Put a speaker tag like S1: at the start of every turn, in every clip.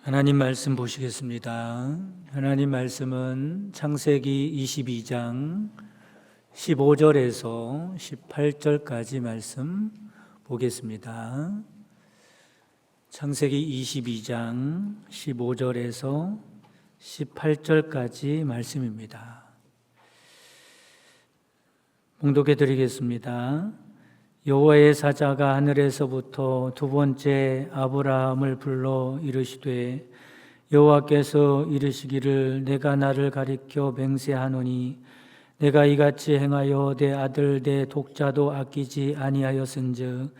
S1: 하나님 말씀 보시겠습니다. 하나님 말씀은 창세기 22장 15절에서 18절까지 말씀 보겠습니다. 창세기 22장 15절에서 18절까지 말씀입니다. 봉독해 드리겠습니다. 여호와의 사자가 하늘에서부터 두 번째 아브라함을 불러 이르시되 여호와께서 이르시기를 내가 나를 가리켜 맹세하노니 내가 이같이 행하여 내 아들 내 독자도 아끼지 아니하였은즉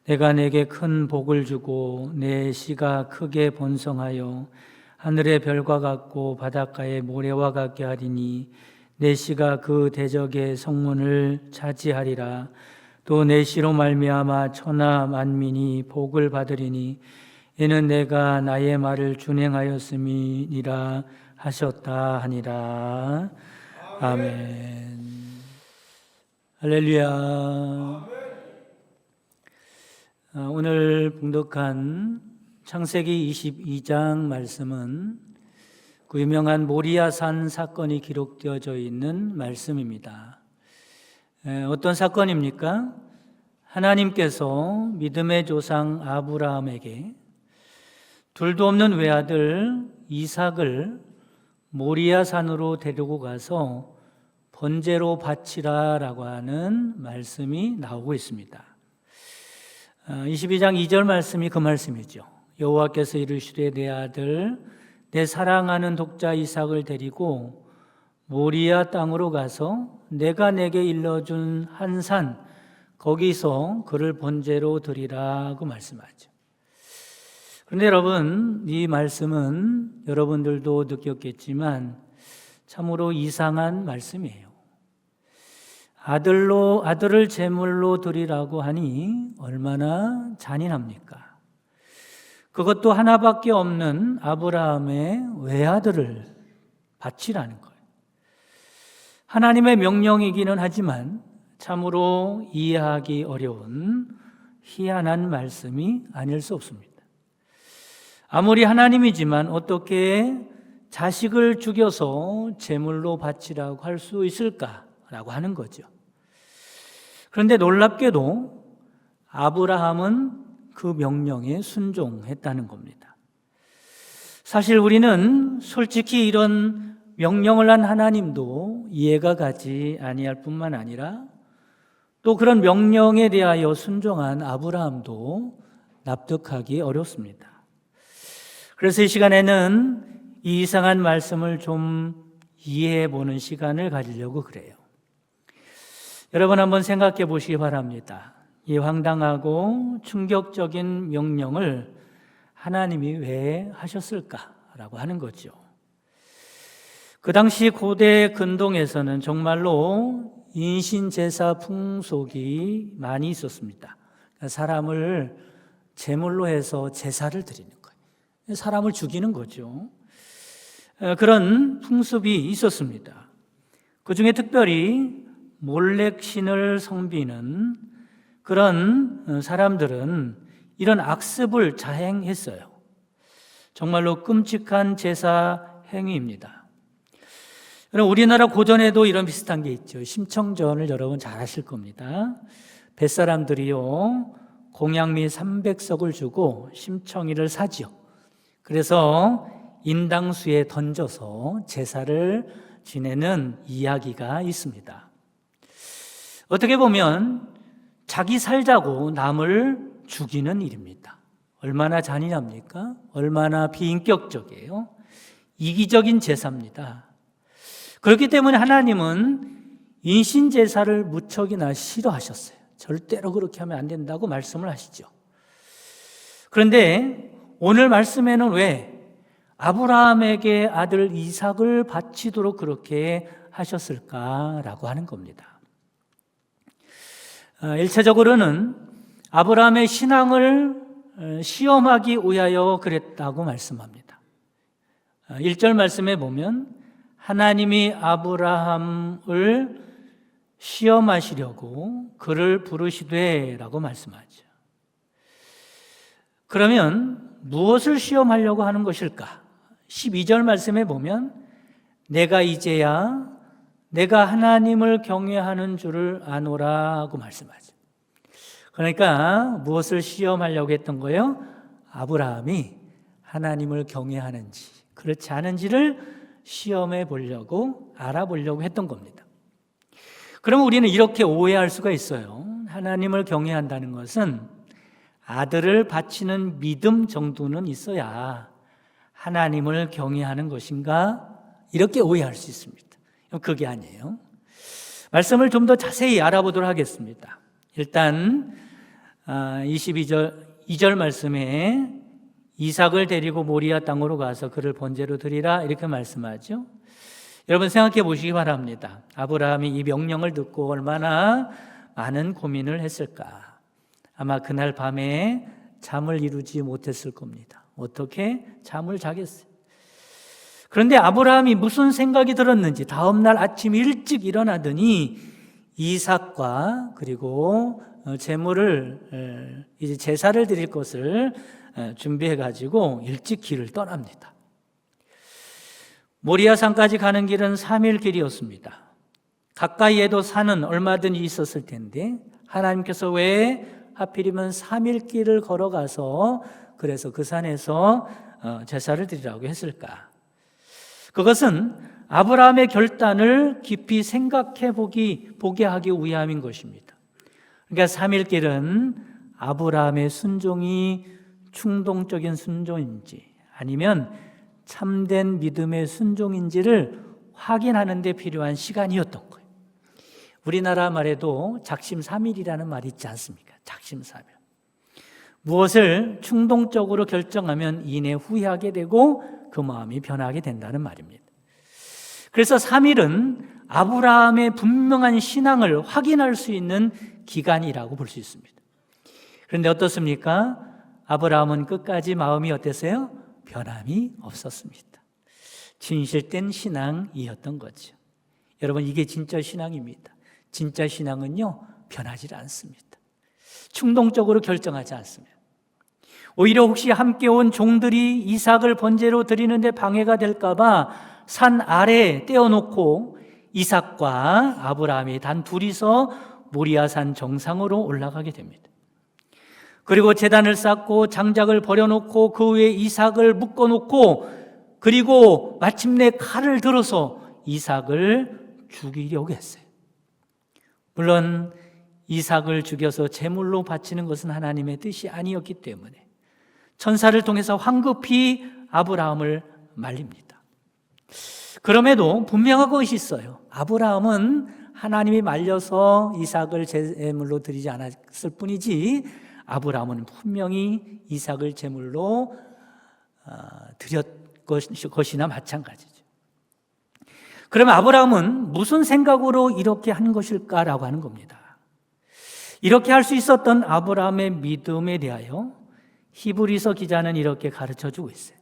S1: 내가 내게 큰 복을 주고 내 씨가 크게 번성하여 하늘의 별과 같고 바닷가의 모래와 같게 하리니 내 씨가 그 대적의 성문을 차지하리라. 또 내 씨로 말미암아 천하 만민이 복을 받으리니 이는 내가 나의 말을 준행하였음이니라 하셨다 하니라. 아멘. 할렐루야. 오늘 봉독한 창세기 22장 말씀은 그 유명한 모리아산 사건이 기록되어져 있는 말씀입니다. 어떤 사건입니까? 하나님께서 믿음의 조상 아브라함에게 둘도 없는 외아들 이삭을 모리아산으로 데리고 가서 번제로 바치라라고 하는 말씀이 나오고 있습니다. 22장 2절 말씀이 그 말씀이죠. 여호와께서 이르시되 내 아들 내 사랑하는 독자 이삭을 데리고 모리아 땅으로 가서 내가 내게 일러준 한 산 거기서 그를 번제로 드리라고 말씀하죠. 그런데 여러분, 이 말씀은 여러분들도 느꼈겠지만 참으로 이상한 말씀이에요. 아들을 제물로 드리라고 하니 얼마나 잔인합니까? 그것도 하나밖에 없는 아브라함의 외아들을 바치라는 거예요. 하나님의 명령이기는 하지만 참으로 이해하기 어려운 희한한 말씀이 아닐 수 없습니다. 아무리 하나님이지만 어떻게 자식을 죽여서 제물로 바치라고 할 수 있을까라고 하는 거죠. 그런데 놀랍게도 아브라함은 그 명령에 순종했다는 겁니다. 사실 우리는 솔직히 이런 명령을 한 하나님도 이해가 가지 아니할 뿐만 아니라 또 그런 명령에 대하여 순종한 아브라함도 납득하기 어렵습니다. 그래서 이 시간에는 이 이상한 말씀을 좀 이해해 보는 시간을 가지려고 그래요. 여러분 한번 생각해 보시기 바랍니다. 이 황당하고 충격적인 명령을 하나님이 왜 하셨을까라고 하는 거죠. 그 당시 고대 근동에서는 정말로 인신제사 풍속이 많이 있었습니다. 사람을 제물로 해서 제사를 드리는 거예요. 사람을 죽이는 거죠. 그런 풍습이 있었습니다. 그 중에 특별히 몰렉신을 섬기는 그런 사람들은 이런 악습을 자행했어요. 정말로 끔찍한 제사 행위입니다. 우리나라 고전에도 이런 비슷한 게 있죠. 심청전을 여러분 잘 아실 겁니다. 뱃사람들이요 공양미 300석을 주고 심청이를 사지요. 그래서 인당수에 던져서 제사를 지내는 이야기가 있습니다. 어떻게 보면 자기 살자고 남을 죽이는 일입니다. 얼마나 잔인합니까? 얼마나 비인격적이에요? 이기적인 제사입니다. 그렇기 때문에 하나님은 인신제사를 무척이나 싫어하셨어요. 절대로 그렇게 하면 안 된다고 말씀을 하시죠. 그런데 오늘 말씀에는 왜 아브라함에게 아들 이삭을 바치도록 그렇게 하셨을까라고 하는 겁니다. 1차적으로는 아브라함의 신앙을 시험하기 위하여 그랬다고 말씀합니다. 1절 말씀에 보면 하나님이 아브라함을 시험하시려고 그를 부르시되 라고 말씀하죠. 그러면 무엇을 시험하려고 하는 것일까? 12절 말씀에 보면 내가 이제야 내가 하나님을 경외하는 줄을 아노라고 말씀하죠. 그러니까 무엇을 시험하려고 했던 거예요? 아브라함이 하나님을 경외하는지 그렇지 않은지를 시험해 보려고 알아보려고 했던 겁니다. 그러면 우리는 이렇게 오해할 수가 있어요. 하나님을 경외한다는 것은 아들을 바치는 믿음 정도는 있어야 하나님을 경외하는 것인가? 이렇게 오해할 수 있습니다. 그게 아니에요. 말씀을 좀 더 자세히 알아보도록 하겠습니다. 일단 2절 말씀에 이삭을 데리고 모리아 땅으로 가서 그를 번제로 드리라 이렇게 말씀하죠. 여러분 생각해 보시기 바랍니다. 아브라함이 이 명령을 듣고 얼마나 많은 고민을 했을까. 아마 그날 밤에 잠을 이루지 못했을 겁니다. 어떻게 잠을 자겠어요? 그런데 아브라함이 무슨 생각이 들었는지 다음날 아침 일찍 일어나더니 이삭과 그리고 제물을 이제 제사를 드릴 것을 준비해 가지고 일찍 길을 떠납니다. 모리아산까지 가는 길은 3일 길이었습니다. 가까이에도 산은 얼마든지 있었을 텐데 하나님께서 왜 하필이면 3일 길을 걸어가서 그래서 그 산에서 제사를 드리라고 했을까? 그것은 아브라함의 결단을 깊이 생각해 보게 하기 위함인 것입니다. 그러니까 3일 길은 아브라함의 순종이 충동적인 순종인지 아니면 참된 믿음의 순종인지를 확인하는 데 필요한 시간이었던 거예요. 우리나라 말에도 작심삼일이라는 말이 있지 않습니까? 작심삼일. 무엇을 충동적으로 결정하면 이내 후회하게 되고 그 마음이 변하게 된다는 말입니다. 그래서 3일은 아브라함의 분명한 신앙을 확인할 수 있는 기간이라고 볼 수 있습니다. 그런데 어떻습니까? 아브라함은 끝까지 마음이 어땠어요? 변함이 없었습니다. 진실된 신앙이었던 거죠. 여러분 이게 진짜 신앙입니다. 진짜 신앙은요 변하지 않습니다. 충동적으로 결정하지 않습니다. 오히려 혹시 함께 온 종들이 이삭을 번제로 드리는데 방해가 될까 봐 산 아래에 떼어놓고 이삭과 아브라함이 단 둘이서 모리아산 정상으로 올라가게 됩니다. 그리고 제단을 쌓고 장작을 버려놓고 그 위에 이삭을 묶어놓고 그리고 마침내 칼을 들어서 이삭을 죽이려고 했어요. 물론 이삭을 죽여서 제물로 바치는 것은 하나님의 뜻이 아니었기 때문에 천사를 통해서 황급히 아브라함을 말립니다. 그럼에도 분명한 것이 있어요. 아브라함은 하나님이 말려서 이삭을 제물로 드리지 않았을 뿐이지 아브라함은 분명히 이삭을 제물로 드렸 것이나 마찬가지죠. 그러면 아브라함은 무슨 생각으로 이렇게 한 것일까라고 하는 겁니다. 이렇게 할 수 있었던 아브라함의 믿음에 대하여 히브리서 기자는 이렇게 가르쳐주고 있어요.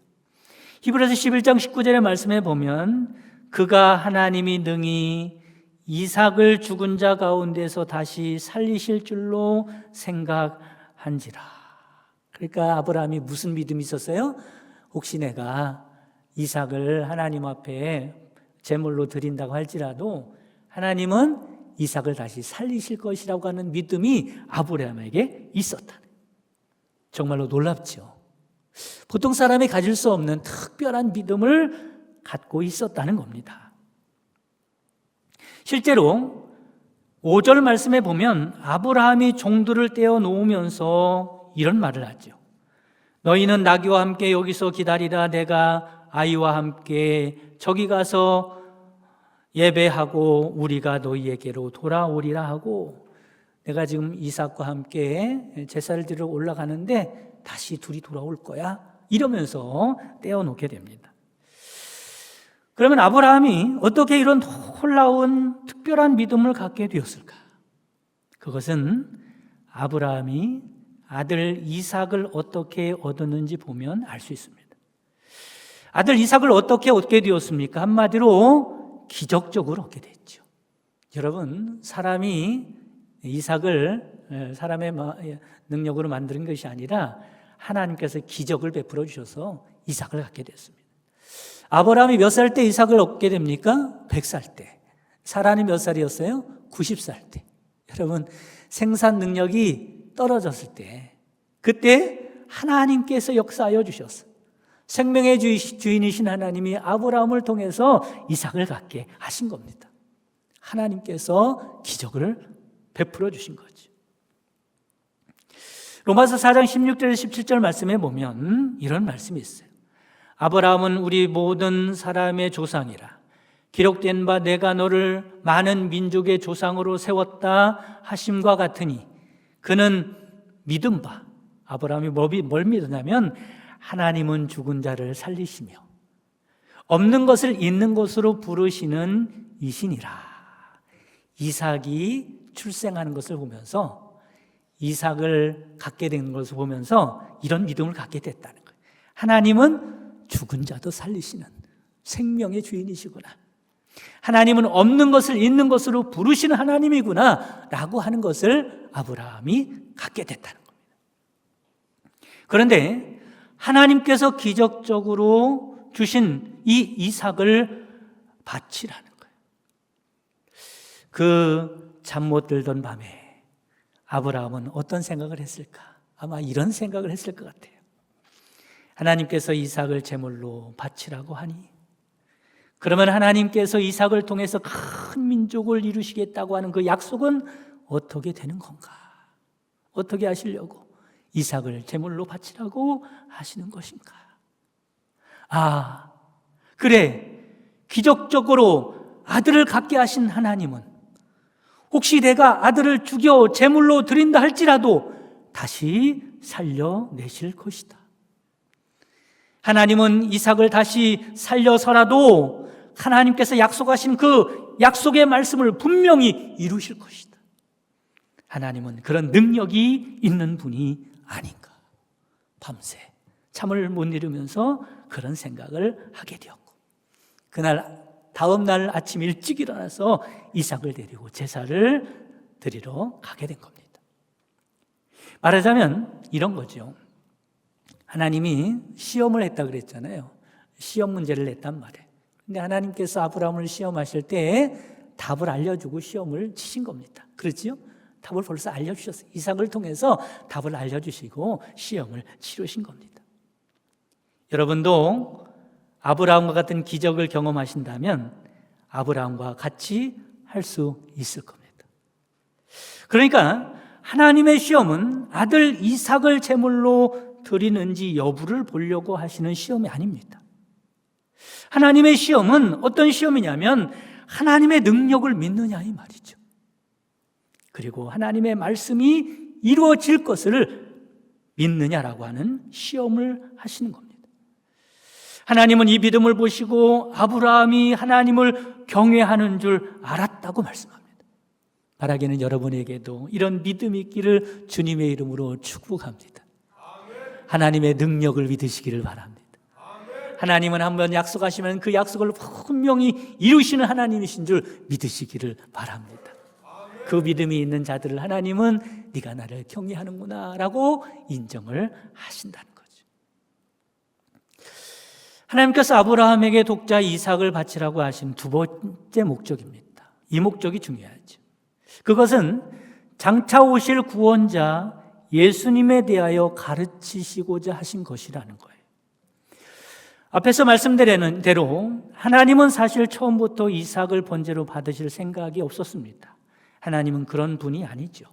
S1: 히브리서 11장 19절의 말씀에 보면 그가 하나님이 능히 이삭을 죽은 자 가운데서 다시 살리실 줄로 생각한지라. 그러니까 아브라함이 무슨 믿음이 있었어요? 혹시 내가 이삭을 하나님 앞에 제물로 드린다고 할지라도 하나님은 이삭을 다시 살리실 것이라고 하는 믿음이 아브라함에게 있었다. 정말로 놀랍죠. 보통 사람이 가질 수 없는 특별한 믿음을 갖고 있었다는 겁니다. 실제로 5절 말씀에 보면 아브라함이 종들을 떼어 놓으면서 이런 말을 하죠. 너희는 나귀와 함께 여기서 기다리라. 내가 아이와 함께 저기 가서 예배하고 우리가 너희에게로 돌아오리라 하고, 내가 지금 이삭과 함께 제사를 드리러 올라가는데 다시 둘이 돌아올 거야 이러면서 떼어놓게 됩니다. 그러면 아브라함이 어떻게 이런 놀라운 특별한 믿음을 갖게 되었을까? 그것은 아브라함이 아들 이삭을 어떻게 얻었는지 보면 알 수 있습니다. 아들 이삭을 어떻게 얻게 되었습니까? 한마디로 기적적으로 얻게 됐죠. 여러분, 사람이 이삭을 사람의 능력으로 만드는 것이 아니라 하나님께서 기적을 베풀어 주셔서 이삭을 갖게 됐습니다. 아브라함이 몇 살 때 이삭을 얻게 됩니까? 100살 때. 사라는 몇 살이었어요? 90살 때. 여러분, 생산 능력이 떨어졌을 때, 그때 하나님께서 역사하여 주셨어요. 생명의 주인이신 하나님이 아브라함을 통해서 이삭을 갖게 하신 겁니다. 하나님께서 기적을 베풀어 주신 거죠. 로마서 4장 16절 17절 말씀에 보면 이런 말씀이 있어요. 아브라함은 우리 모든 사람의 조상이라 기록된 바 내가 너를 많은 민족의 조상으로 세웠다 하심과 같으니 그는 믿은 바, 아브라함이 뭘 믿었냐면 하나님은 죽은 자를 살리시며 없는 것을 있는 것으로 부르시는 이신이라. 이삭이 출생하는 것을 보면서, 이삭을 갖게 된 것을 보면서 이런 믿음을 갖게 됐다는 거예요. 하나님은 죽은 자도 살리시는 생명의 주인이시구나. 하나님은 없는 것을 있는 것으로 부르시는 하나님이구나 라고 하는 것을 아브라함이 갖게 됐다는 겁니다. 그런데 하나님께서 기적적으로 주신 이 이삭을 바치라는 거예요. 그 잠 못 들던 밤에 아브라함은 어떤 생각을 했을까? 아마 이런 생각을 했을 것 같아요. 하나님께서 이삭을 제물로 바치라고 하니 그러면 하나님께서 이삭을 통해서 큰 민족을 이루시겠다고 하는 그 약속은 어떻게 되는 건가? 어떻게 하시려고 이삭을 제물로 바치라고 하시는 것인가? 아, 그래. 기적적으로 아들을 갖게 하신 하나님은 혹시 내가 아들을 죽여 제물로 드린다 할지라도 다시 살려내실 것이다. 하나님은 이삭을 다시 살려서라도 하나님께서 약속하신 그 약속의 말씀을 분명히 이루실 것이다. 하나님은 그런 능력이 있는 분이 아닌가. 밤새 잠을 못 이루면서 그런 생각을 하게 되었고, 그날 다음 날 아침 일찍 일어나서 이삭을 데리고 제사를 드리러 가게 된 겁니다. 말하자면 이런 거죠. 하나님이 시험을 했다 그랬잖아요. 시험 문제를 냈단 말이에요. 근데 하나님께서 아브라함을 시험하실 때 답을 알려주고 시험을 치신 겁니다. 그렇지요? 답을 벌써 알려주셨어요. 이삭을 통해서 답을 알려주시고 시험을 치르신 겁니다. 여러분도 아브라함과 같은 기적을 경험하신다면 아브라함과 같이 할 수 있을 겁니다. 그러니까 하나님의 시험은 아들 이삭을 제물로 드리는지 여부를 보려고 하시는 시험이 아닙니다. 하나님의 시험은 어떤 시험이냐면 하나님의 능력을 믿느냐 이 말이죠. 그리고 하나님의 말씀이 이루어질 것을 믿느냐라고 하는 시험을 하시는 겁니다. 하나님은 이 믿음을 보시고 아브라함이 하나님을 경외하는 줄 알았다고 말씀합니다. 바라기는 여러분에게도 이런 믿음이 있기를 주님의 이름으로 축복합니다. 하나님의 능력을 믿으시기를 바랍니다. 하나님은 한번 약속하시면 그 약속을 분명히 이루시는 하나님이신 줄 믿으시기를 바랍니다. 그 믿음이 있는 자들을 하나님은 네가 나를 경외하는구나 라고 인정을 하신다는 거죠. 하나님께서 아브라함에게 독자 이삭을 바치라고 하신 두 번째 목적입니다. 이 목적이 중요하죠. 그것은 장차 오실 구원자 예수님에 대하여 가르치시고자 하신 것이라는 거예요. 앞에서 말씀드린 대로 하나님은 사실 처음부터 이삭을 번제로 받으실 생각이 없었습니다. 하나님은 그런 분이 아니죠.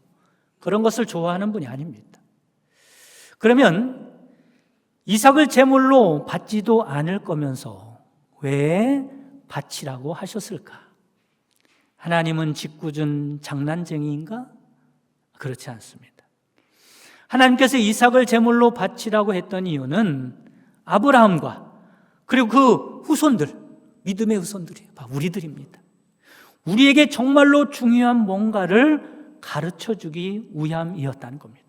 S1: 그런 것을 좋아하는 분이 아닙니다. 그러면 이삭을 제물로 받지도 않을 거면서 왜 바치라고 하셨을까? 하나님은 짓궂은 장난쟁이인가? 그렇지 않습니다. 하나님께서 이삭을 제물로 바치라고 했던 이유는 아브라함과 그리고 그 후손들, 믿음의 후손들이에요. 우리들입니다. 우리에게 정말로 중요한 뭔가를 가르쳐주기 위함이었다는 겁니다.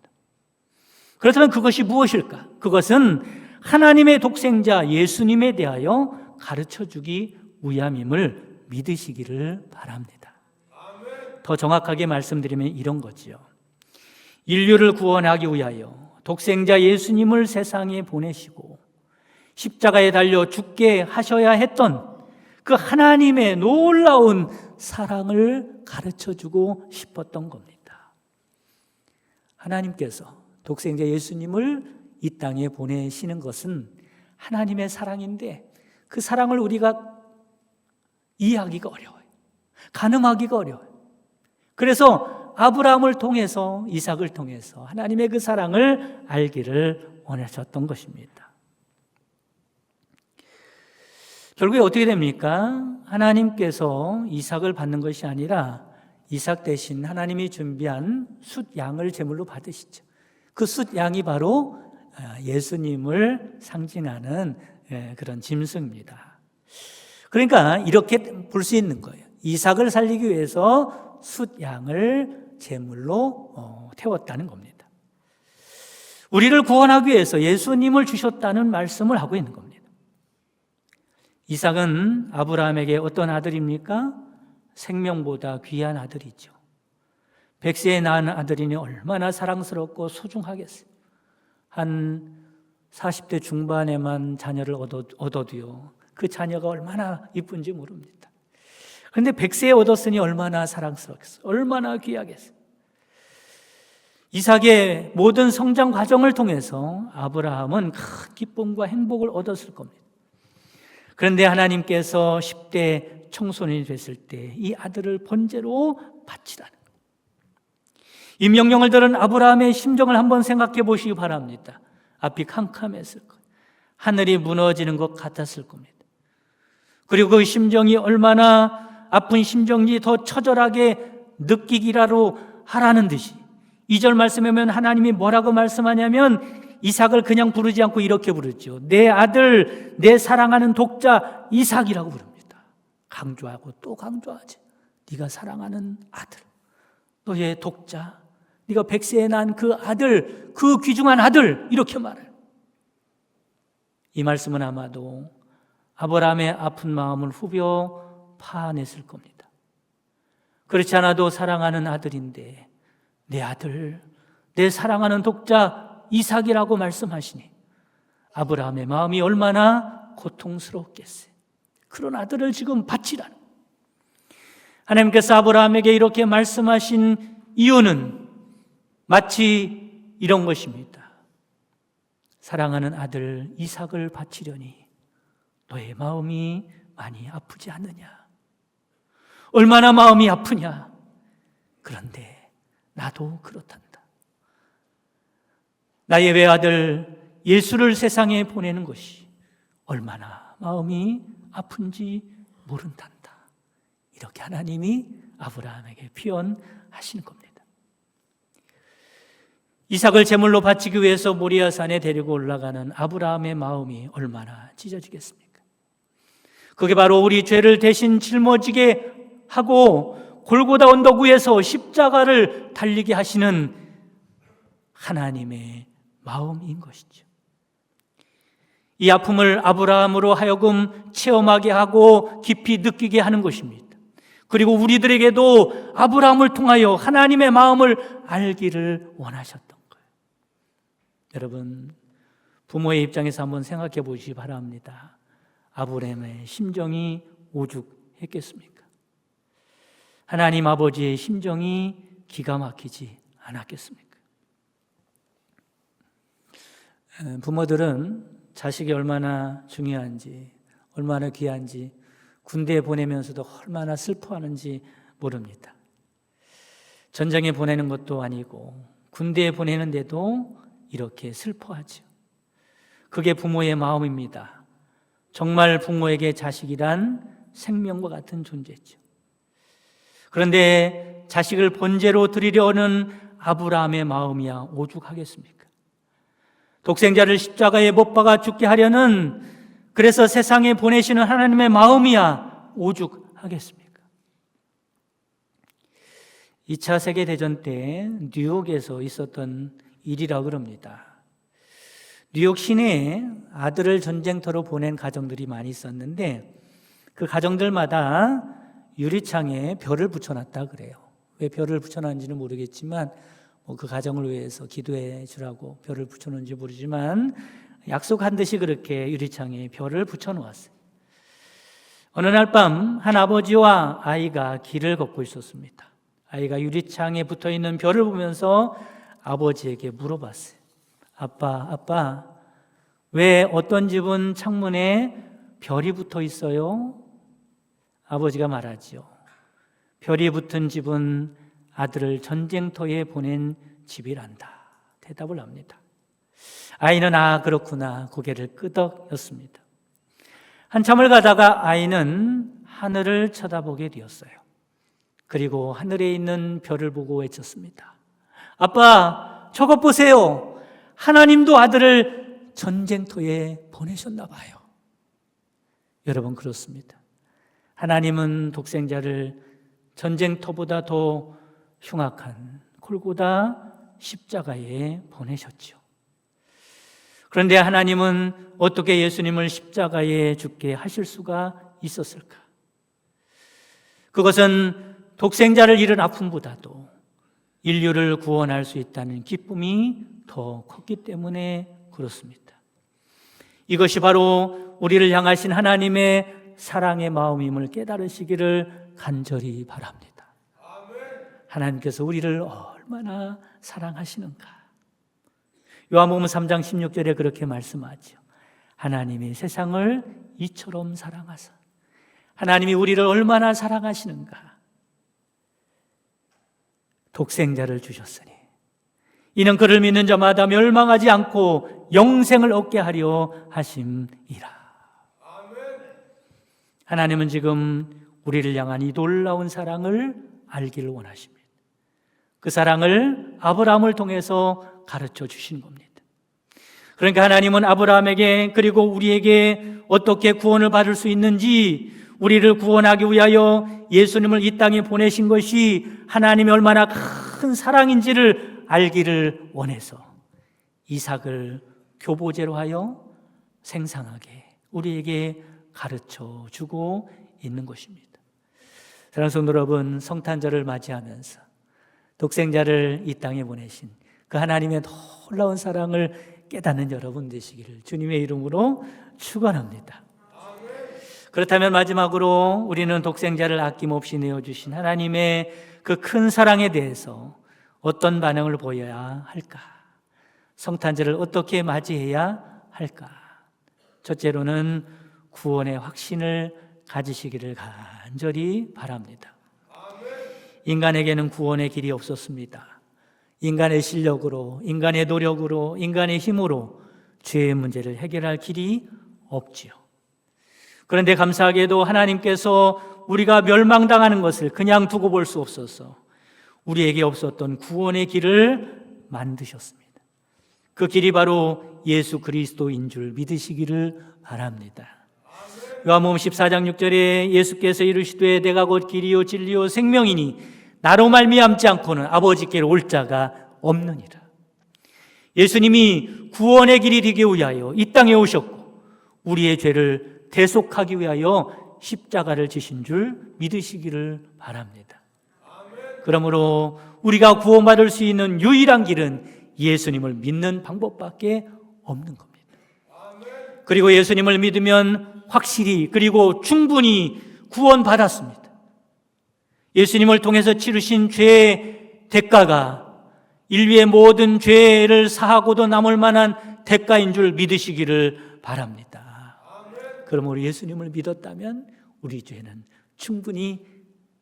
S1: 그렇다면 그것이 무엇일까? 그것은 하나님의 독생자 예수님에 대하여 가르쳐주기 위함임을 믿으시기를 바랍니다. 더 정확하게 말씀드리면 이런 거지요. 인류를 구원하기 위하여 독생자 예수님을 세상에 보내시고 십자가에 달려 죽게 하셔야 했던 그 하나님의 놀라운 사랑을 가르쳐주고 싶었던 겁니다. 하나님께서 독생자 예수님을 이 땅에 보내시는 것은 하나님의 사랑인데 그 사랑을 우리가 이해하기가 어려워요. 가늠하기가 어려워요. 그래서 아브라함을 통해서, 이삭을 통해서 하나님의 그 사랑을 알기를 원하셨던 것입니다. 결국에 어떻게 됩니까? 하나님께서 이삭을 받는 것이 아니라 이삭 대신 하나님이 준비한 숫양을 제물로 받으시죠. 그 숫양이 바로 예수님을 상징하는 그런 짐승입니다. 그러니까 이렇게 볼 수 있는 거예요. 이삭을 살리기 위해서 숫양을 제물로 태웠다는 겁니다. 우리를 구원하기 위해서 예수님을 주셨다는 말씀을 하고 있는 겁니다. 이삭은 아브라함에게 어떤 아들입니까? 생명보다 귀한 아들이죠. 백세에 낳은 아들이니 얼마나 사랑스럽고 소중하겠어요. 한 40대 중반에만 자녀를 얻어도요, 그 자녀가 얼마나 이쁜지 모릅니다. 그런데 100세에 얻었으니 얼마나 사랑스럽겠어요. 얼마나 귀하겠어요. 이삭의 모든 성장 과정을 통해서 아브라함은 큰 기쁨과 행복을 얻었을 겁니다. 그런데 하나님께서 10대 청소년이 됐을 때 이 아들을 번제로 바치라는 거예요. 이 명령을 들은 아브라함의 심정을 한번 생각해 보시기 바랍니다. 앞이 캄캄했을 거예요. 하늘이 무너지는 것 같았을 겁니다. 그리고 그 심정이 얼마나 아픈 심정이 더 처절하게 느끼기라도 하라는 듯이 2절 말씀에 보면 하나님이 뭐라고 말씀하냐면 이삭을 그냥 부르지 않고 이렇게 부르죠. 내 아들, 내 사랑하는 독자 이삭이라고 부릅니다. 강조하고 또 강조하지. 네가 사랑하는 아들, 너의 독자, 네가 100세에 난 그 아들, 그 귀중한 아들, 이렇게 말해요. 이 말씀은 아마도 아브라함의 아픈 마음을 후벼 파냈을 겁니다. 그렇지 않아도 사랑하는 아들인데 내 아들, 내 사랑하는 독자 이삭이라고 말씀하시니 아브라함의 마음이 얼마나 고통스럽겠어요. 그런 아들을 지금 바치라는, 하나님께서 아브라함에게 이렇게 말씀하신 이유는 마치 이런 것입니다. 사랑하는 아들 이삭을 바치려니 너의 마음이 많이 아프지 않느냐? 얼마나 마음이 아프냐? 그런데 나도 그렇단다. 나의 외아들 예수를 세상에 보내는 것이 얼마나 마음이 아픈지 모른단다. 이렇게 하나님이 아브라함에게 표현하시는 겁니다. 이삭을 제물로 바치기 위해서 모리아산에 데리고 올라가는 아브라함의 마음이 얼마나 찢어지겠습니까? 그게 바로 우리 죄를 대신 짊어지게 하고 골고다 언덕 위에서 십자가를 달리게 하시는 하나님의 마음인 것이죠. 이 아픔을 아브라함으로 하여금 체험하게 하고 깊이 느끼게 하는 것입니다. 그리고 우리들에게도 아브라함을 통하여 하나님의 마음을 알기를 원하셨던 거예요. 여러분, 부모의 입장에서 한번 생각해 보시기 바랍니다. 아브라함의 심정이 오죽했겠습니까? 하나님 아버지의 심정이 기가 막히지 않았겠습니까? 부모들은 자식이 얼마나 중요한지, 얼마나 귀한지, 군대에 보내면서도 얼마나 슬퍼하는지 모릅니다. 전쟁에 보내는 것도 아니고 군대에 보내는데도 이렇게 슬퍼하죠. 그게 부모의 마음입니다. 정말 부모에게 자식이란 생명과 같은 존재죠. 그런데 자식을 번제로 드리려는 아브라함의 마음이야 오죽하겠습니까? 독생자를 십자가에 못 박아 죽게 하려는, 그래서 세상에 보내시는 하나님의 마음이야 오죽하겠습니까? 2차 세계대전 때 뉴욕에서 있었던 일이라고 그럽니다. 뉴욕 시내에 아들을 전쟁터로 보낸 가정들이 많이 있었는데 그 가정들마다 유리창에 별을 붙여놨다 그래요. 왜 별을 붙여놨는지는 모르겠지만 그 가정을 위해서 기도해 주라고 별을 붙여놓은지 모르지만 약속한 듯이 그렇게 유리창에 별을 붙여놓았어요. 어느 날 밤 한 아버지와 아이가 길을 걷고 있었습니다. 아이가 유리창에 붙어있는 별을 보면서 아버지에게 물어봤어요. 아빠, 왜 어떤 집은 창문에 별이 붙어 있어요? 아버지가 말하지요. 별이 붙은 집은 아들을 전쟁터에 보낸 집이란다. 대답을 합니다. 아이는 그렇구나 고개를 끄덕였습니다. 한참을 가다가 아이는 하늘을 쳐다보게 되었어요. 그리고 하늘에 있는 별을 보고 외쳤습니다. 아빠, 저것 보세요. 하나님도 아들을 전쟁터에 보내셨나 봐요. 여러분, 그렇습니다. 하나님은 독생자를 전쟁터보다 더 흉악한 골고다 십자가에 보내셨죠. 그런데 하나님은 어떻게 예수님을 십자가에 죽게 하실 수가 있었을까? 그것은 독생자를 잃은 아픔보다도 인류를 구원할 수 있다는 기쁨이 더 컸기 때문에 그렇습니다. 이것이 바로 우리를 향하신 하나님의 사랑의 마음임을 깨달으시기를 간절히 바랍니다. 하나님께서 우리를 얼마나 사랑하시는가. 요한복음 3장 16절에 그렇게 말씀하죠. 하나님이 세상을 이처럼 사랑하사. 하나님이 우리를 얼마나 사랑하시는가. 독생자를 주셨으니 이는 그를 믿는 자마다 멸망하지 않고 영생을 얻게 하려 하심이라. 하나님은 지금 우리를 향한 이 놀라운 사랑을 알기를 원하십니다. 그 사랑을 아브라함을 통해서 가르쳐 주신 겁니다. 그러니까 하나님은 아브라함에게 그리고 우리에게 어떻게 구원을 받을 수 있는지, 우리를 구원하기 위하여 예수님을 이 땅에 보내신 것이 하나님이 얼마나 큰 사랑인지를 알기를 원해서 이삭을 교보제로 하여 생생하게 우리에게 가르쳐 주고 있는 것입니다. 사랑하는 성도 여러분, 성탄절을 맞이하면서 독생자를 이 땅에 보내신 그 하나님의 놀라운 사랑을 깨닫는 여러분 되시기를 주님의 이름으로 축원합니다. 그렇다면 마지막으로 우리는 독생자를 아낌없이 내어주신 하나님의 그 큰 사랑에 대해서 어떤 반응을 보여야 할까? 성탄절을 어떻게 맞이해야 할까? 첫째로는 구원의 확신을 가지시기를 간절히 바랍니다. 인간에게는 구원의 길이 없었습니다. 인간의 실력으로, 인간의 노력으로, 인간의 힘으로 죄의 문제를 해결할 길이 없지요. 그런데 감사하게도 하나님께서 우리가 멸망당하는 것을 그냥 두고 볼 수 없어서 우리에게 없었던 구원의 길을 만드셨습니다. 그 길이 바로 예수 그리스도인 줄 믿으시기를 바랍니다. 요한복음 14장 6절에 예수께서 이르시되 내가 곧 길이요 진리요 생명이니 나로 말미암지 않고는 아버지께로 올 자가 없느니라. 예수님이 구원의 길이 되기 위하여 이 땅에 오셨고 우리의 죄를 대속하기 위하여 십자가를 지신 줄 믿으시기를 바랍니다. 그러므로 우리가 구원받을 수 있는 유일한 길은 예수님을 믿는 방법밖에 없는 겁니다. 그리고 예수님을 믿으면 확실히 그리고 충분히 구원받았습니다. 예수님을 통해서 치르신 죄의 대가가 인류의 모든 죄를 사하고도 남을 만한 대가인 줄 믿으시기를 바랍니다. 그러므로 예수님을 믿었다면 우리 죄는 충분히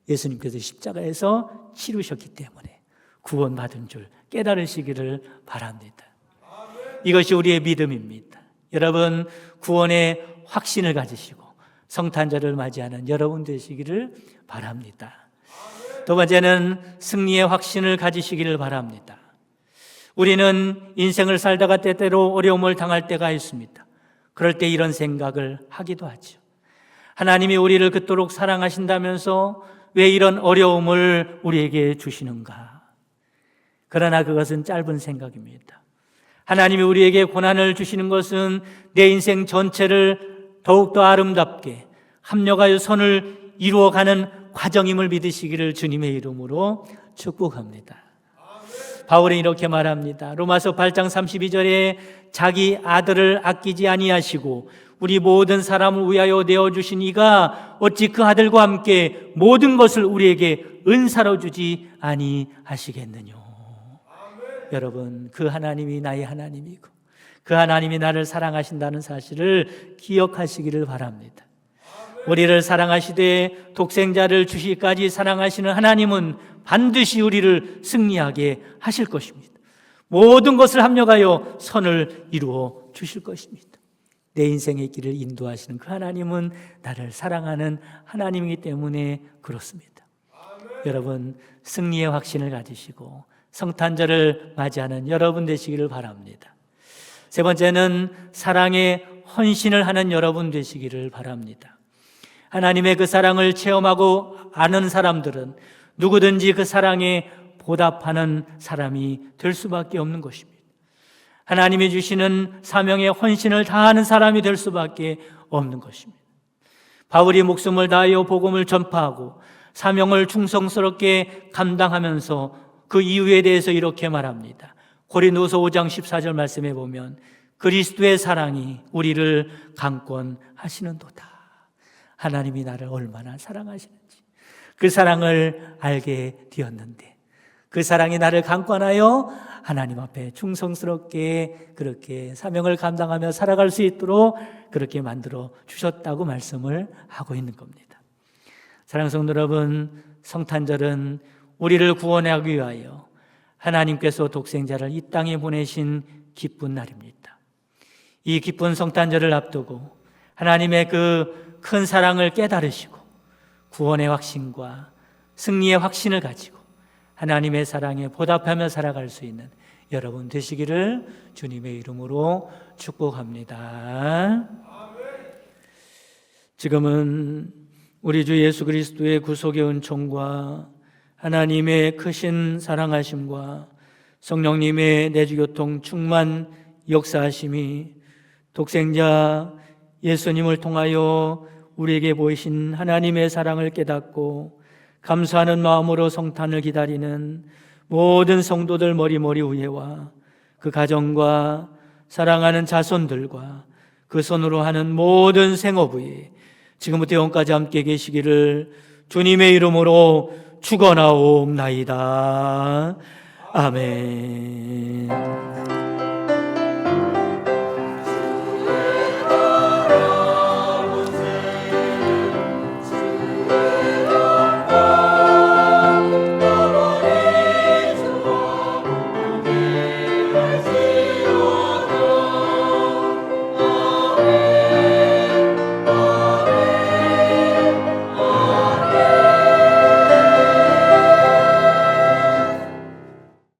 S1: 예수님께서 십자가에서 치르셨기 때문에 구원받은 줄 깨달으시기를 바랍니다. 이것이 우리의 믿음입니다. 여러분, 구원의 확신을 가지시고 성탄절을 맞이하는 여러분 되시기를 바랍니다. 두 번째는 승리의 확신을 가지시기를 바랍니다. 우리는 인생을 살다가 때때로 어려움을 당할 때가 있습니다. 그럴 때 이런 생각을 하기도 하죠. 하나님이 우리를 그토록 사랑하신다면서 왜 이런 어려움을 우리에게 주시는가? 그러나 그것은 짧은 생각입니다. 하나님이 우리에게 고난을 주시는 것은 내 인생 전체를 더욱더 아름답게 합력하여 선을 이루어가는 과정임을 믿으시기를 주님의 이름으로 축복합니다. 바울은 이렇게 말합니다. 로마서 8장 32절에 자기 아들을 아끼지 아니하시고 우리 모든 사람을 위하여 내어주신 이가 어찌 그 아들과 함께 모든 것을 우리에게 은사로 주지 아니하시겠느냐. 여러분, 그 하나님이 나의 하나님이고 그 하나님이 나를 사랑하신다는 사실을 기억하시기를 바랍니다. 우리를 사랑하시되 독생자를 주시기까지 사랑하시는 하나님은 반드시 우리를 승리하게 하실 것입니다. 모든 것을 합력하여 선을 이루어 주실 것입니다. 내 인생의 길을 인도하시는 그 하나님은 나를 사랑하는 하나님이기 때문에 그렇습니다. 여러분, 승리의 확신을 가지시고 성탄절을 맞이하는 여러분 되시기를 바랍니다. 세 번째는 사랑의 헌신을 하는 여러분 되시기를 바랍니다. 하나님의 그 사랑을 체험하고 아는 사람들은 누구든지 그 사랑에 보답하는 사람이 될 수밖에 없는 것입니다. 하나님이 주시는 사명의 헌신을 다하는 사람이 될 수밖에 없는 것입니다. 바울이 목숨을 다하여 복음을 전파하고 사명을 충성스럽게 감당하면서 그 이유에 대해서 이렇게 말합니다. 고린도서 5장 14절 말씀에 보면 그리스도의 사랑이 우리를 강권하시는도다. 하나님이 나를 얼마나 사랑하시는지 그 사랑을 알게 되었는데 그 사랑이 나를 강권하여 하나님 앞에 충성스럽게 그렇게 사명을 감당하며 살아갈 수 있도록 그렇게 만들어 주셨다고 말씀을 하고 있는 겁니다. 사랑하는 성도 여러분, 성탄절은 우리를 구원하기 위하여 하나님께서 독생자를 이 땅에 보내신 기쁜 날입니다. 이 기쁜 성탄절을 앞두고 하나님의 그 큰 사랑을 깨달으시고 구원의 확신과 승리의 확신을 가지고 하나님의 사랑에 보답하며 살아갈 수 있는 여러분 되시기를 주님의 이름으로 축복합니다. 지금은 우리 주 예수 그리스도의 구속의 은총과 하나님의 크신 사랑하심과 성령님의 내주교통 충만 역사하심이 독생자 예수님을 통하여 우리에게 보이신 하나님의 사랑을 깨닫고 감사하는 마음으로 성탄을 기다리는 모든 성도들 머리머리 위에와 그 가정과 사랑하는 자손들과 그 손으로 하는 모든 생업 위에 지금부터 영원까지 함께 계시기를 주님의 이름으로 축원하옵나이다. 아멘.